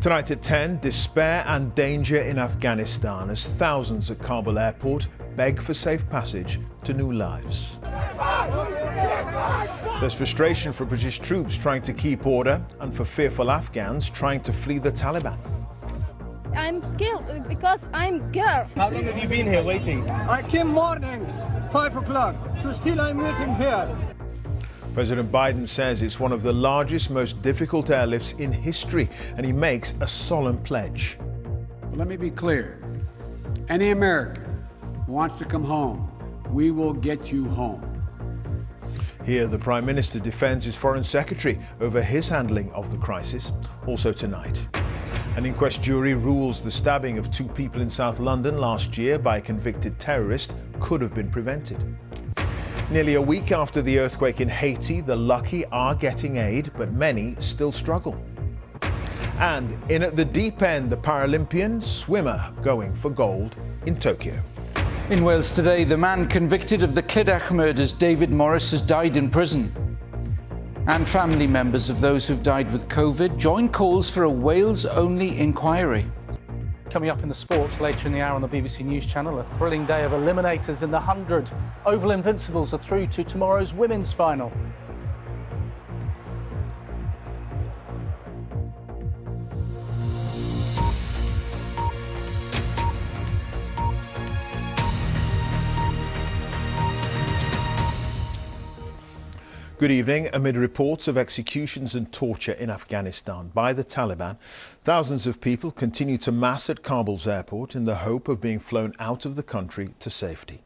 Tonight at 10, despair and danger in Afghanistan as thousands at Kabul airport beg for safe passage to new lives. There's frustration for British troops trying to keep order and for fearful Afghans trying to flee the Taliban. I'm scared because I'm girl. How long have you been here waiting? I came morning, 5 o'clock, so still I'm waiting here. President Biden says it's one of the largest, most difficult airlifts in history, and he makes a solemn pledge. Well, let me be clear. Any American who wants to come home, we will get you home. Here, the Prime Minister defends his Foreign Secretary over his handling of the crisis. Also tonight, an inquest jury rules the stabbing of 2 people in South London last year by a convicted terrorist could have been prevented. Nearly a week after the earthquake in Haiti, the lucky are getting aid, but many still struggle. And in at the deep end, the Paralympian swimmer going for gold in Tokyo. In Wales today, the man convicted of the Clydach murders, David Morris, has died in prison. And family members of those who've died with COVID join calls for a Wales-only inquiry. Coming up in the sports later in the hour on the BBC News Channel, a thrilling day of eliminators in the 100. Oval Invincibles are through to tomorrow's women's final. Good evening. Amid reports of executions and torture in Afghanistan by the Taliban, thousands of people continue to mass at Kabul's airport in the hope of being flown out of the country to safety.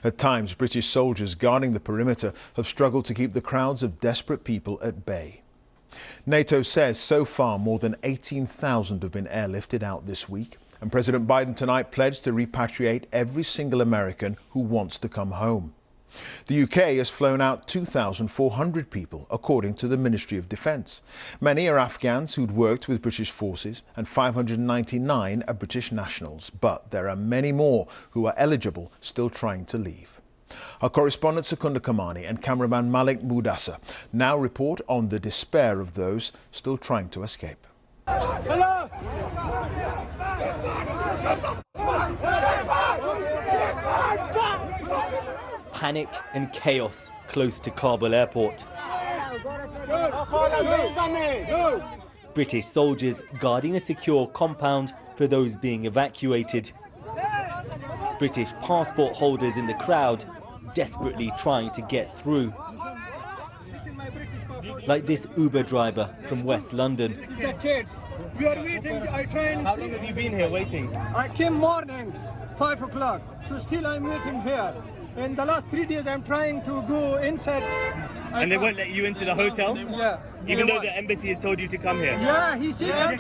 At times, British soldiers guarding the perimeter have struggled to keep the crowds of desperate people at bay. NATO says so far more than 18,000 have been airlifted out this week, and President Biden tonight pledged to repatriate every single American who wants to come home. The UK has flown out 2,400 people, according to the Ministry of Defence. Many are Afghans who'd worked with British forces, and 599 are British nationals. But there are many more who are eligible still trying to leave. Our correspondent Secunda Kamani and cameraman Malik Moudassa now report on the despair of those still trying to escape. Hello. Panic and chaos close to Kabul airport. British soldiers guarding a secure compound for those being evacuated. British passport holders in the crowd desperately trying to get through. Like this Uber driver from West London. This is the kids. We are waiting. How long have you been here waiting? I came morning, 5 o'clock, so still I'm waiting here. In the last 3 days, I'm trying to go inside. And they won't let you into the hotel? Yeah. Even though the embassy has told you to come here? Yeah, he said.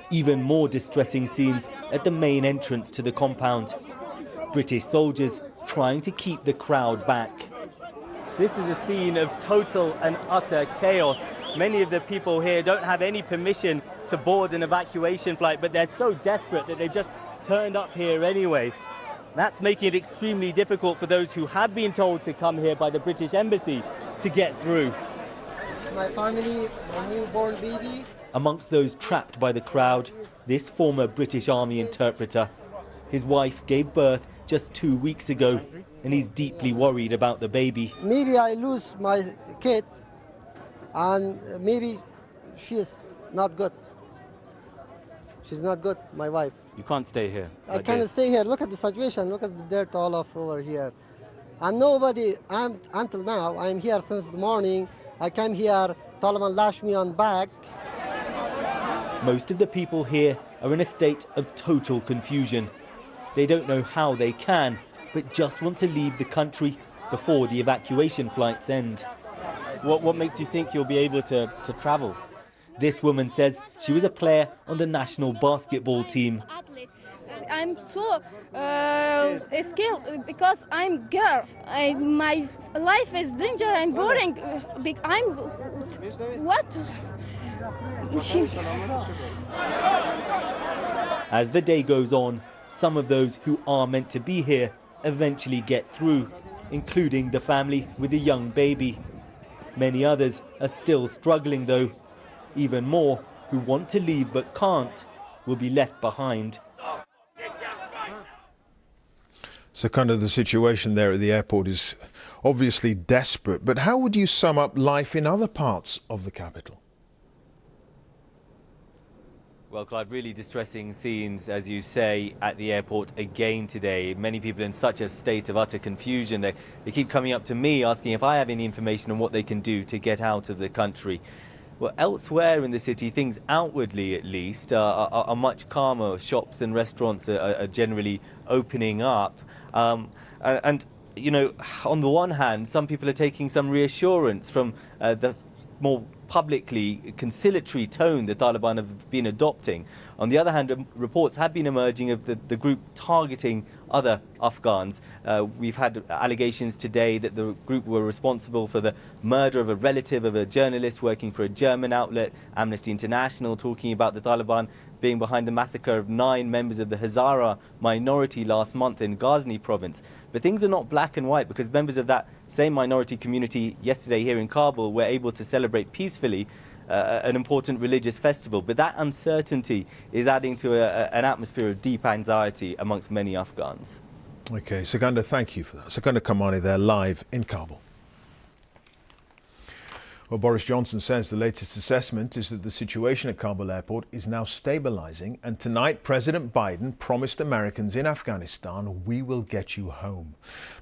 Even more distressing scenes at the main entrance to the compound. British soldiers trying to keep the crowd back. This is a scene of total and utter chaos. Many of the people here don't have any permission to board an evacuation flight, but they're so desperate that they've just turned up here anyway. That's making it extremely difficult for those who have been told to come here by the British Embassy to get through. My family, my newborn baby. Amongst those trapped by the crowd, this former British Army interpreter. His wife gave birth just 2 weeks ago, and he's deeply worried about the baby. Maybe I lose my kid, and maybe she is not good. She's not good, my wife. You can't stay here. I can't stay here. Look at the situation. Look at the dirt all over here. And nobody, until now, I'm here since the morning. I came here, Taliban lashed me on back. Most of the people here are in a state of total confusion. They don't know how they can, but just want to leave the country before the evacuation flights end. What makes you think you'll be able to travel? This woman says she was a player on the national basketball team. I'm so scared because I'm girl. My life is danger. I'm boring. What? As the day goes on, some of those who are meant to be here eventually get through, including the family with a young baby. Many others are still struggling though. Even more who want to leave but can't will be left behind. So kind of the situation there at the airport is obviously desperate, but how would you sum up life in other parts of the capital? Well, Clive, really distressing scenes, as you say, at the airport again today. Many people in such a state of utter confusion. They keep coming up to me asking if I have any information on what they can do to get out of the country. Well, elsewhere in the city, things outwardly at least are much calmer. Shops and restaurants are generally opening up. And, you know, on the one hand, some people are taking some reassurance from the more publicly conciliatory tone the Taliban have been adopting. On the other hand, reports have been emerging of the group targeting other Afghans. We've had allegations today that the group were responsible for the murder of a relative of a journalist working for a German outlet. Amnesty International talking about the Taliban being behind the massacre of 9 members of the Hazara minority last month in Ghazni province. But things are not black and white, because members of that same minority community yesterday here in Kabul were able to celebrate peacefully an important religious festival. But that uncertainty is adding to an atmosphere of deep anxiety amongst many Afghans. OK, Suganda, thank you for that. Suganda Kamani there live in Kabul. Well, Boris Johnson says the latest assessment is that the situation at Kabul airport is now stabilising, and tonight President Biden promised Americans in Afghanistan, "We will get you home."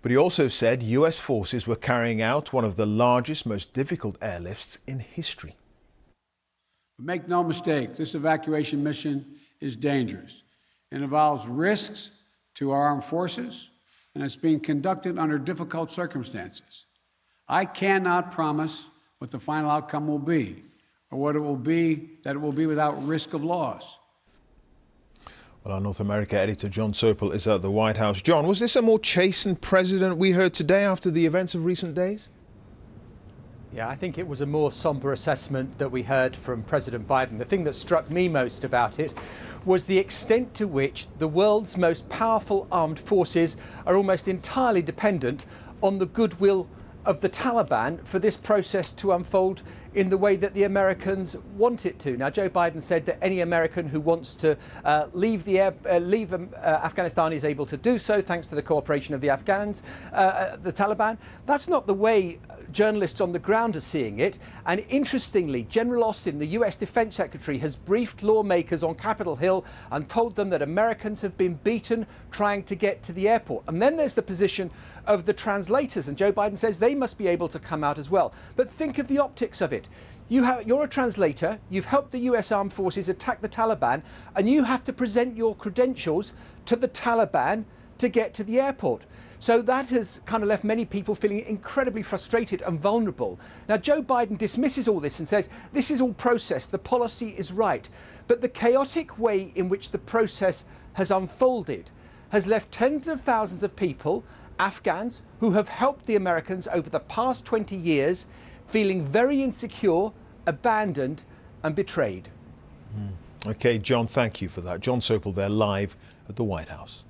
But he also said US forces were carrying out one of the largest, most difficult airlifts in history. Make no mistake, this evacuation mission is dangerous. It involves risks to our armed forces, and it's being conducted under difficult circumstances. I cannot promise what the final outcome will be, or what it will be, that it will be without risk of loss. Well, our North America editor John Sopel is at the White House. John, was this a more chastened president we heard today after the events of recent days? Yeah, I think it was a more sombre assessment that we heard from President Biden. The thing that struck me most about it was the extent to which the world's most powerful armed forces are almost entirely dependent on the goodwill of the Taliban for this process to unfold in the way that the Americans want it to. Now, Joe Biden said that any American who wants to leave Afghanistan is able to do so thanks to the cooperation of the Afghans, the Taliban. That's not the way journalists on the ground are seeing it. And interestingly, General Austin, the US Defense Secretary, has briefed lawmakers on Capitol Hill and told them that Americans have been beaten trying to get to the airport. And then there's the position of the translators, and Joe Biden says they must be able to come out as well. But think of the optics of it. You're a translator, you've helped the US Armed Forces attack the Taliban, and you have to present your credentials to the Taliban to get to the airport. So that has kind of left many people feeling incredibly frustrated and vulnerable. Now, Joe Biden dismisses all this and says this is all process, the policy is right. But the chaotic way in which the process has unfolded has left tens of thousands of people, Afghans, who have helped the Americans over the past 20 years, feeling very insecure, abandoned and betrayed. OK, John, thank you for that. John Sopel there live at the White House.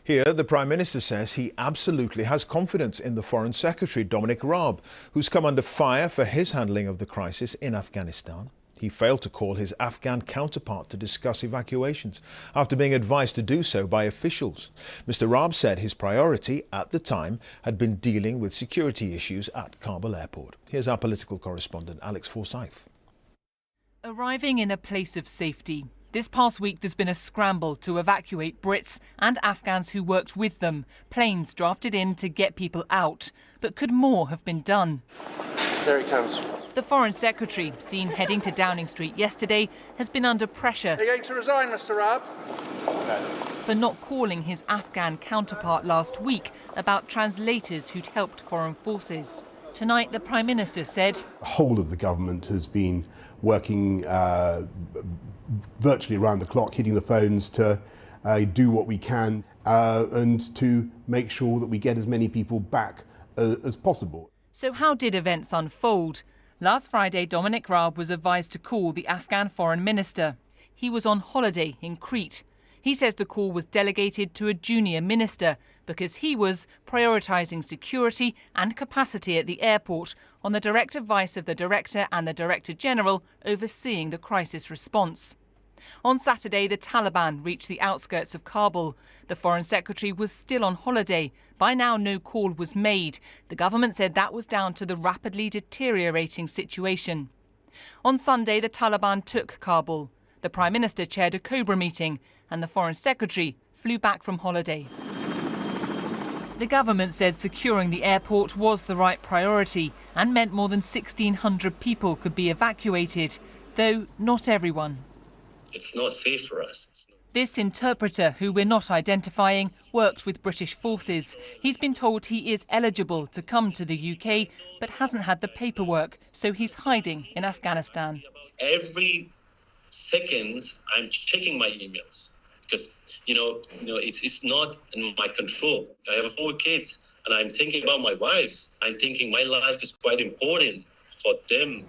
Here, the Prime Minister says he absolutely has confidence in the Foreign Secretary, Dominic Raab, who's come under fire for his handling of the crisis in Afghanistan. He failed to call his Afghan counterpart to discuss evacuations after being advised to do so by officials. Mr. Raab said his priority at the time had been dealing with security issues at Kabul airport. Here's our political correspondent, Alex Forsyth. Arriving in a place of safety. This past week there's been a scramble to evacuate Brits and Afghans who worked with them. Planes drafted in to get people out. But could more have been done? There he comes. The Foreign Secretary, seen heading to Downing Street yesterday, has been under pressure. Are you going to resign, Mr. Raab? For not calling his Afghan counterpart last week about translators who'd helped foreign forces. Tonight, the Prime Minister said the whole of the government has been working virtually around the clock, hitting the phones to do what we can and to make sure that we get as many people back as possible. So how did events unfold? Last Friday, Dominic Raab was advised to call the Afghan Foreign Minister. He was on holiday in Crete. He says the call was delegated to a junior minister, because he was prioritising security and capacity at the airport on the direct advice of the Director and the Director General overseeing the crisis response. On Saturday, the Taliban reached the outskirts of Kabul. The Foreign Secretary was still on holiday. By now, no call was made. The government said that was down to the rapidly deteriorating situation. On Sunday, the Taliban took Kabul. The Prime Minister chaired a Cobra meeting and the Foreign Secretary flew back from holiday. The government said securing the airport was the right priority and meant more than 1,600 people could be evacuated, though not everyone. It's not safe for us. This interpreter, who we're not identifying, works with British forces. He's been told he is eligible to come to the UK, but hasn't had the paperwork, so he's hiding in Afghanistan. Every second, I'm checking my emails because, it's not in my control. I have 4 kids and I'm thinking about my wife. I'm thinking my life is quite important for them.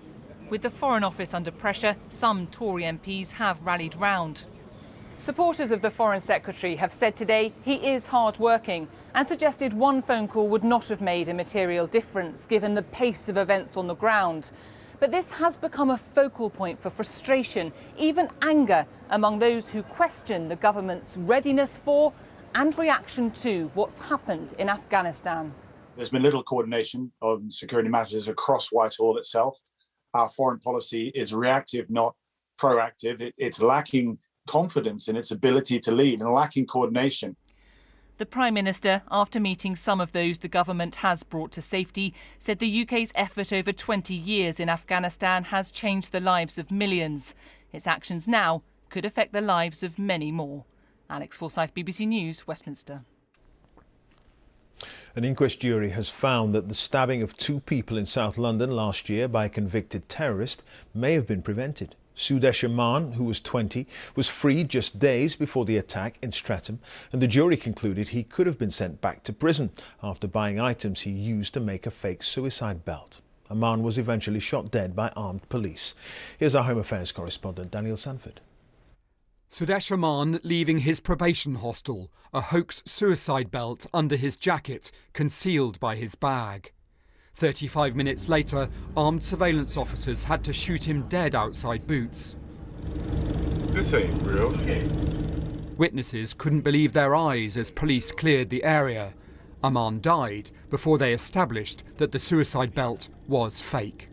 With the Foreign Office under pressure, some Tory MPs have rallied round. Supporters of the Foreign Secretary have said today he is hard-working and suggested one phone call would not have made a material difference given the pace of events on the ground. But this has become a focal point for frustration, even anger, among those who question the government's readiness for and reaction to what's happened in Afghanistan. There's been little coordination on security matters across Whitehall itself. Our foreign policy is reactive, not proactive. It's lacking confidence in its ability to lead and lacking coordination. The Prime Minister, after meeting some of those the government has brought to safety, said the UK's effort over 20 years in Afghanistan has changed the lives of millions. Its actions now could affect the lives of many more. Alex Forsyth, BBC News, Westminster. An inquest jury has found that the stabbing of 2 people in South London last year by a convicted terrorist may have been prevented. Sudesh Aman, who was 20, was freed just days before the attack in Streatham, and the jury concluded he could have been sent back to prison after buying items he used to make a fake suicide belt. Aman was eventually shot dead by armed police. Here's our Home Affairs correspondent Daniel Sanford. Sudesh Aman leaving his probation hostel, a hoax suicide belt under his jacket, concealed by his bag. 35 minutes later, armed surveillance officers had to shoot him dead outside Boots. This ain't real. Witnesses couldn't believe their eyes as police cleared the area. Aman died before they established that the suicide belt was fake.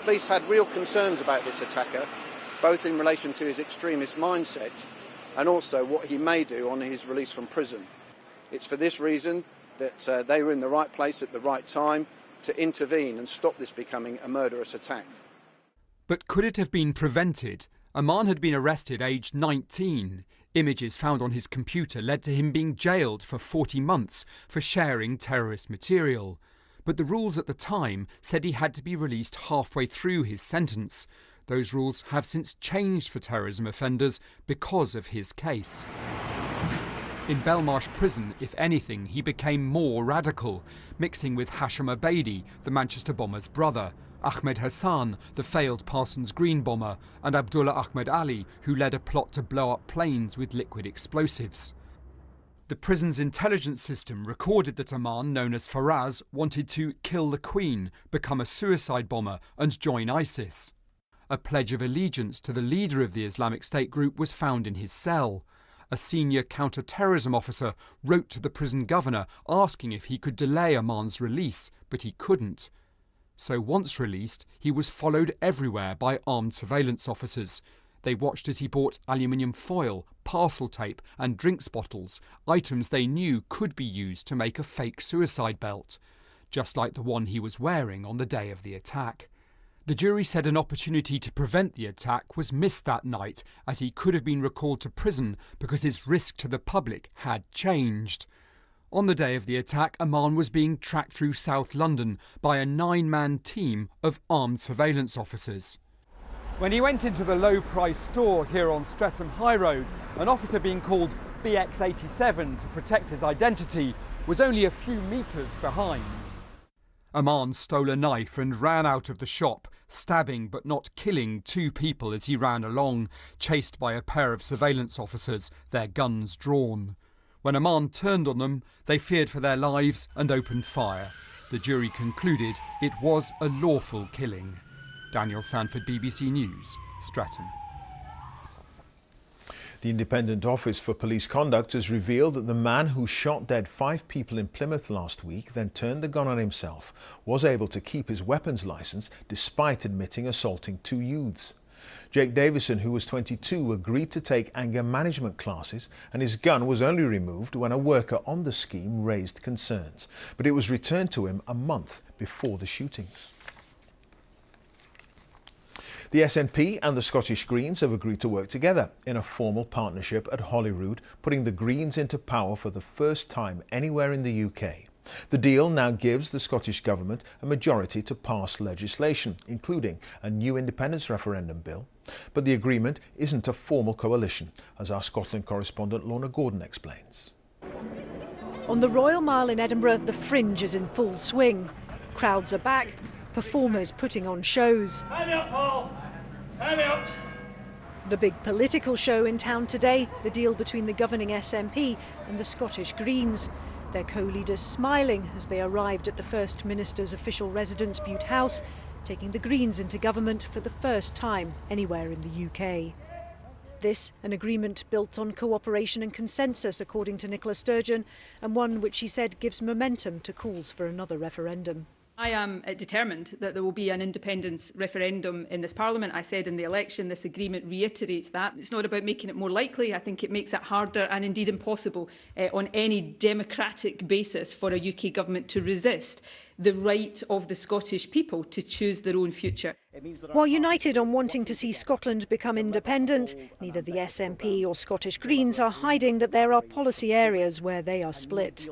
Police had real concerns about this attacker, both in relation to his extremist mindset and also what he may do on his release from prison. It's for this reason that they were in the right place at the right time to intervene and stop this becoming a murderous attack. But could it have been prevented? Aman had been arrested aged 19. Images found on his computer led to him being jailed for 40 months for sharing terrorist material. But the rules at the time said he had to be released halfway through his sentence. Those rules have since changed for terrorism offenders because of his case. In Belmarsh prison, if anything, he became more radical, mixing with Hashim Abedi, the Manchester bomber's brother, Ahmed Hassan, the failed Parsons Green bomber, and Abdullah Ahmed Ali, who led a plot to blow up planes with liquid explosives. The prison's intelligence system recorded that Aman, known as Faraz, wanted to kill the Queen, become a suicide bomber, and join ISIS. A pledge of allegiance to the leader of the Islamic State group was found in his cell. A senior counter-terrorism officer wrote to the prison governor asking if he could delay Aman's release, but he couldn't. So once released, he was followed everywhere by armed surveillance officers. They watched as he bought aluminium foil, parcel tape and drinks bottles, items they knew could be used to make a fake suicide belt, just like the one he was wearing on the day of the attack. The jury said an opportunity to prevent the attack was missed that night, as he could have been recalled to prison because his risk to the public had changed. On the day of the attack, Aman was being tracked through South London by a 9-man team of armed surveillance officers. When he went into the low-price store here on Streatham High Road, an officer being called BX87 to protect his identity was only a few metres behind. Aman stole a knife and ran out of the shop, stabbing but not killing 2 people as he ran along, chased by a pair of surveillance officers, their guns drawn. When a man turned on them, they feared for their lives and opened fire. The jury concluded it was a lawful killing. Daniel Sanford, BBC News, Streatham. The Independent Office for Police Conduct has revealed that the man who shot dead 5 people in Plymouth last week, then turned the gun on himself, was able to keep his weapons licence despite admitting assaulting 2 youths. Jake Davison, who was 22, agreed to take anger management classes, and his gun was only removed when a worker on the scheme raised concerns. But it was returned to him a month before the shootings. The SNP and the Scottish Greens have agreed to work together in a formal partnership at Holyrood, putting the Greens into power for the first time anywhere in the UK. The deal now gives the Scottish Government a majority to pass legislation, including a new independence referendum bill. But the agreement isn't a formal coalition, as our Scotland correspondent Lorna Gordon explains. On the Royal Mile in Edinburgh, the fringe is in full swing. Crowds are back, performers putting on shows. Hand up, Paul! Hand up! The big political show in town today, the deal between the governing SNP and the Scottish Greens. Their co-leaders smiling as they arrived at the First Minister's official residence, Bute House, taking the Greens into government for the first time anywhere in the UK. This, an agreement built on cooperation and consensus, according to Nicola Sturgeon, and one which she said gives momentum to calls for another referendum. I am determined that there will be an independence referendum in this Parliament. I said in the election, this agreement reiterates that. It's not about making it more likely. I think it makes it harder and indeed impossible on any democratic basis for a UK government to resist the right of the Scottish people to choose their own future. While united on wanting to see Scotland become independent, neither the SNP or Scottish Greens are hiding that there are policy areas where they are split.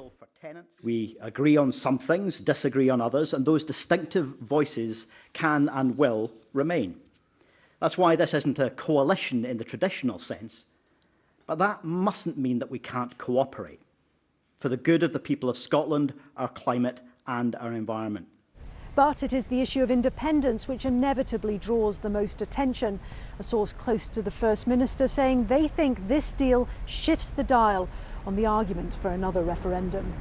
We agree on some things, disagree on others, and those distinctive voices can and will remain. That's why this isn't a coalition in the traditional sense, but that mustn't mean that we can't cooperate for the good of the people of Scotland, our climate and our environment. But it is the issue of independence which inevitably draws the most attention. A source close to the First Minister saying they think this deal shifts the dial on the argument for another referendum.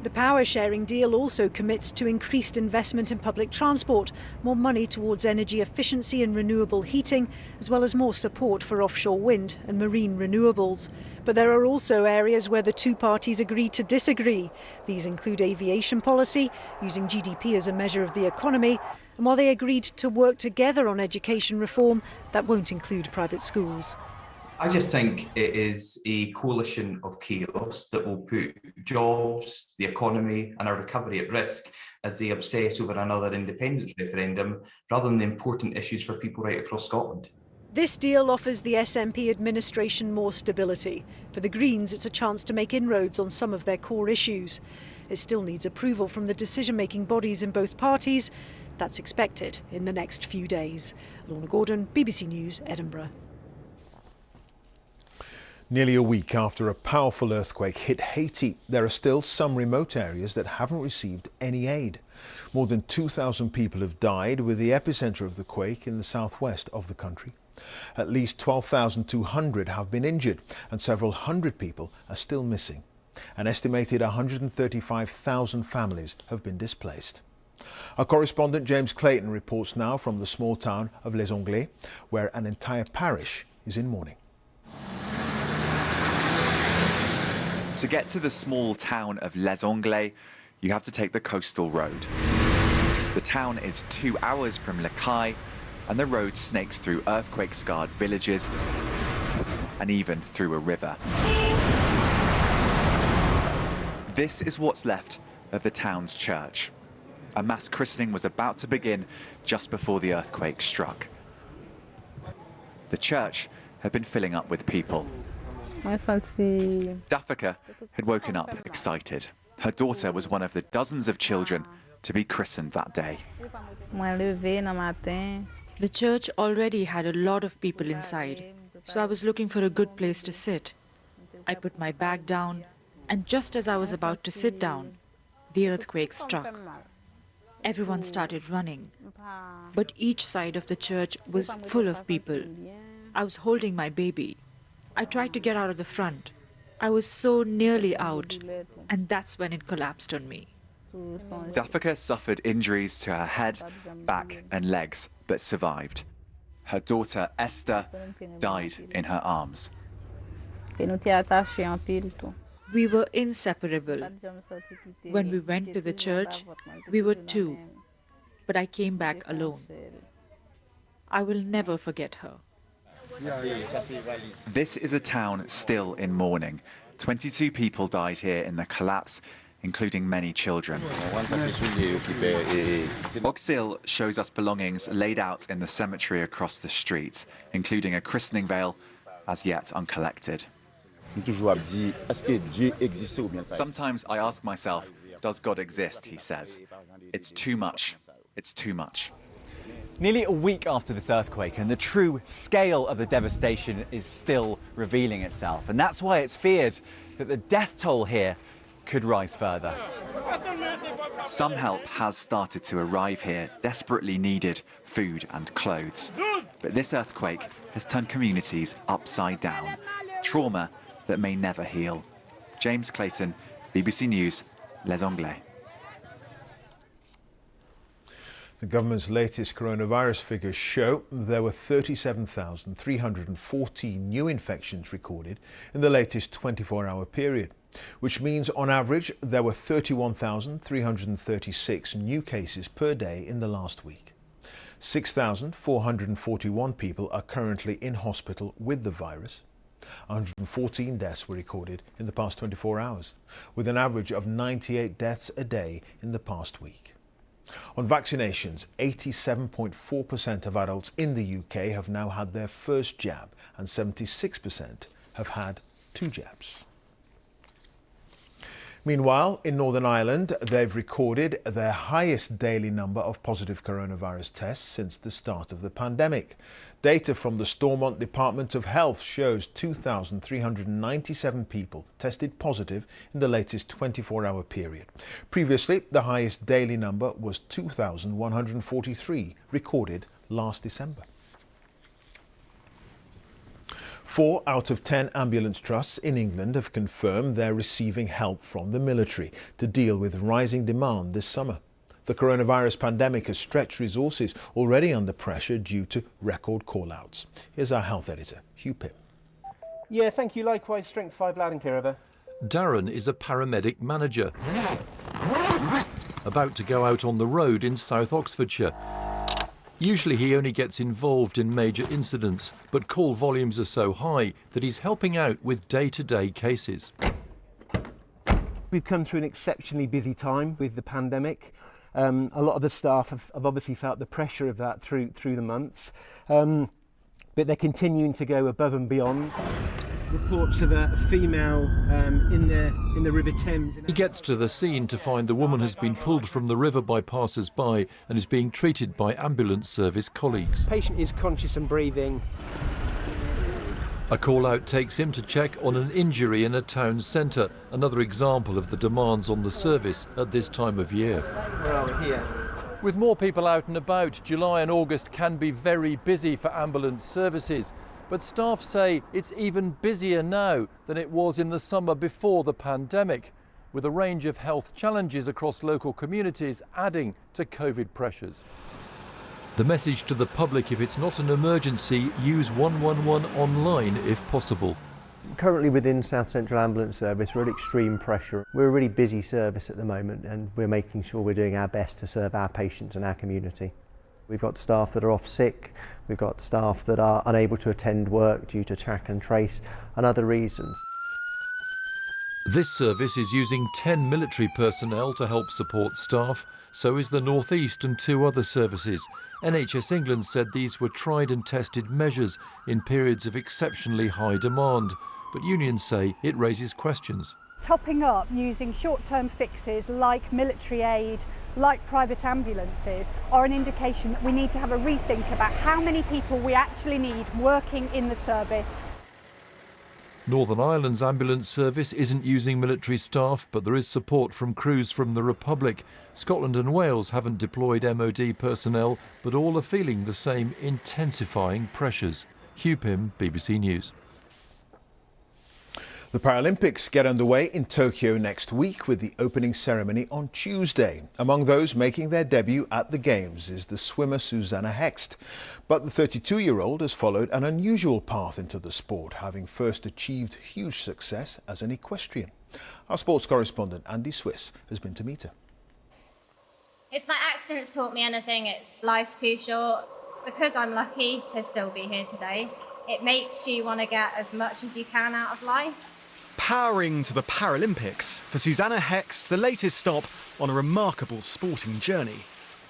The power-sharing deal also commits to increased investment in public transport, more money towards energy efficiency and renewable heating, as well as more support for offshore wind and marine renewables. But there are also areas where the two parties agree to disagree. These include aviation policy, using GDP as a measure of the economy, and while they agreed to work together on education reform, that won't include private schools. I just think it is a coalition of chaos that will put jobs, the economy and our recovery at risk as they obsess over another independence referendum rather than the important issues for people right across Scotland. This deal offers the SNP administration more stability. For the Greens, it's a chance to make inroads on some of their core issues. It still needs approval from the decision-making bodies in both parties. That's expected in the next few days. Lorna Gordon, BBC News, Edinburgh. Nearly a week after a powerful earthquake hit Haiti, there are still some remote areas that haven't received any aid. More than 2,000 people have died, with the epicentre of the quake in the southwest of the country. At least 12,200 have been injured and several hundred people are still missing. An estimated 135,000 families have been displaced. Our correspondent James Clayton reports now from the small town of Les Anglais, where an entire parish is in mourning. To get to the small town of Les Anglais, you have to take the coastal road. The town is 2 hours from Le Caille, and the road snakes through earthquake-scarred villages and even through a river. This is what's left of the town's church. A mass christening was about to begin just before the earthquake struck. The church had been filling up with people. Dafika had woken up excited. Her daughter was one of the dozens of children to be christened that day. The church already had a lot of people inside, so I was looking for a good place to sit. I put my bag down, and just as I was about to sit down, the earthquake struck. Everyone started running, but each side of the church was full of people. I was holding my baby. I tried to get out of the front, I was so nearly out, and that's when it collapsed on me. Dafika suffered injuries to her head, back and legs, but survived. Her daughter, Esther, died in her arms. We were inseparable. When we went to the church, we were two, but I came back alone. I will never forget her. This is a town still in mourning. 22 people died here in the collapse, including many children. Auxil shows us belongings laid out in the cemetery across the street, including a christening veil, as yet uncollected. Sometimes I ask myself, does God exist, he says. It's too much. It's too much. Nearly a week after this earthquake, and the true scale of the devastation is still revealing itself. And that's why it's feared that the death toll here could rise further. Some help has started to arrive here, desperately needed food and clothes. But this earthquake has turned communities upside down. Trauma that may never heal. James Clayton, BBC News, Les Anglais. The government's latest coronavirus figures show there were 37,340 new infections recorded in the latest 24-hour period, which means on average there were 31,336 new cases per day in the last week. 6,441 people are currently in hospital with the virus. 114 deaths were recorded in the past 24 hours, with an average of 98 deaths a day in the past week. On vaccinations, 87.4% of adults in the UK have now had their first jab, and 76% have had 2 jabs. Meanwhile, in Northern Ireland, they've recorded their highest daily number of positive coronavirus tests since the start of the pandemic. Data from the Stormont Department of Health shows 2,397 people tested positive in the latest 24-hour period. Previously, the highest daily number was 2,143, recorded last December. 4 out of 10 ambulance trusts in England have confirmed they're receiving help from the military to deal with rising demand this summer. The coronavirus pandemic has stretched resources already under pressure due to record call-outs. Here's our health editor, Hugh Pym. Yeah, thank you. Likewise, strength 5 loud and clear, over. Darren is a paramedic manager, about to go out on the road in South Oxfordshire. Usually he only gets involved in major incidents, but call volumes are so high that he's helping out with day-to-day cases. We've come through an exceptionally busy time with the pandemic. A lot of the staff have obviously felt the pressure of that through the months, but they're continuing to go above and beyond. Reports of a female in the River Thames. He gets to the scene to find the woman has been pulled from the river by passers-by and is being treated by ambulance service colleagues. The patient is conscious and breathing. A call-out takes him to check on an injury in a town centre, another example of the demands on the service at this time of year. Where are we here? With more people out and about, July and August can be very busy for ambulance services. But staff say it's even busier now than it was in the summer before the pandemic, with a range of health challenges across local communities adding to COVID pressures. The message to the public: if it's not an emergency, use 111 online if possible. Currently within South Central Ambulance Service we're at extreme pressure. We're a really busy service at the moment, and we're making sure we're doing our best to serve our patients and our community. We've got staff that are off sick, we've got staff that are unable to attend work due to track and trace and other reasons. This service is using 10 military personnel to help support staff. So is the North East and 2 other services. NHS England said these were tried and tested measures in periods of exceptionally high demand, but unions say it raises questions. Topping up using short-term fixes like military aid, like private ambulances, are an indication that we need to have a rethink about how many people we actually need working in the service. Northern Ireland's ambulance service isn't using military staff, but there is support from crews from the Republic. Scotland and Wales haven't deployed MOD personnel, but all are feeling the same intensifying pressures. Hugh Pym, BBC News. The Paralympics get underway in Tokyo next week with the opening ceremony on Tuesday. Among those making their debut at the Games is the swimmer Susanna Hext. But the 32-year-old has followed an unusual path into the sport, having first achieved huge success as an equestrian. Our sports correspondent Andy Swiss has been to meet her. If my accident's taught me anything, it's life's too short. Because I'm lucky to still be here today, it makes you want to get as much as you can out of life. Powering to the Paralympics, for Susanna Hext, the latest stop on a remarkable sporting journey.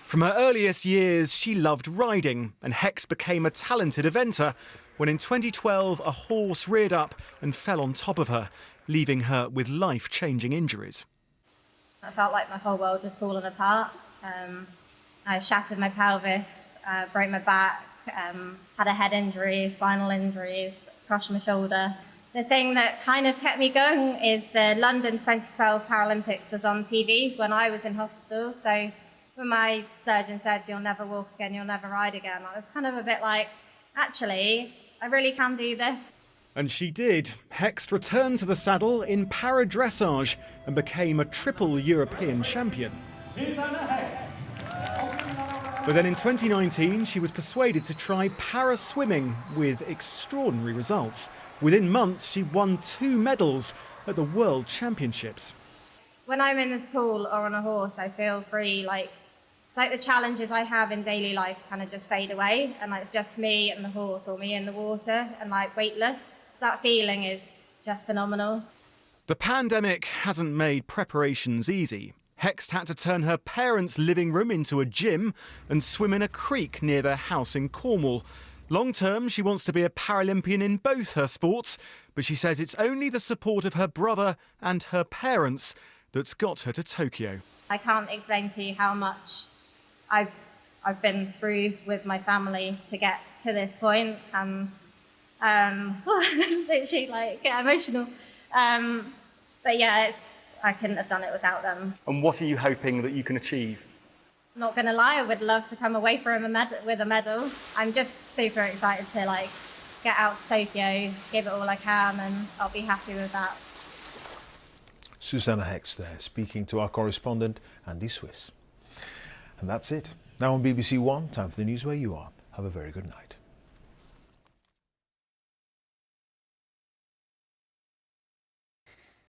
From her earliest years, she loved riding, and Hext became a talented eventer when in 2012 a horse reared up and fell on top of her, leaving her with life-changing injuries. I felt like my whole world had fallen apart. I shattered my pelvis, broke my back, had a head injury, spinal injuries, crushed my shoulder. The thing that kind of kept me going is the London 2012 Paralympics was on TV when I was in hospital. So when my surgeon said, "You'll never walk again, you'll never ride again," I was kind of a bit like, actually, I really can do this. And she did. Hext returned to the saddle in para-dressage and became a triple European champion. Susanna Hext. But then in 2019, she was persuaded to try para-swimming with extraordinary results. Within months, she won 2 medals at the World Championships. When I'm in this pool or on a horse, I feel free. It's like the challenges I have in daily life kind of just fade away, and it's just me and the horse, or me in the water, and weightless. That feeling is just phenomenal. The pandemic hasn't made preparations easy. Hext had to turn her parents' living room into a gym and swim in a creek near their house in Cornwall. Long term, she wants to be a Paralympian in both her sports, but she says it's only the support of her brother and her parents that's got her to Tokyo. I can't explain to you how much I've been through with my family to get to this point, and literally get emotional. But yeah, I couldn't have done it without them. And what are you hoping that you can achieve? Not going to lie, I would love to come away from with a medal. I'm just super excited to get out to Tokyo, give it all I can, and I'll be happy with that. Susanna Hext there, speaking to our correspondent Andy Swiss. And that's it. Now on BBC One, time for the news where you are. Have a very good night.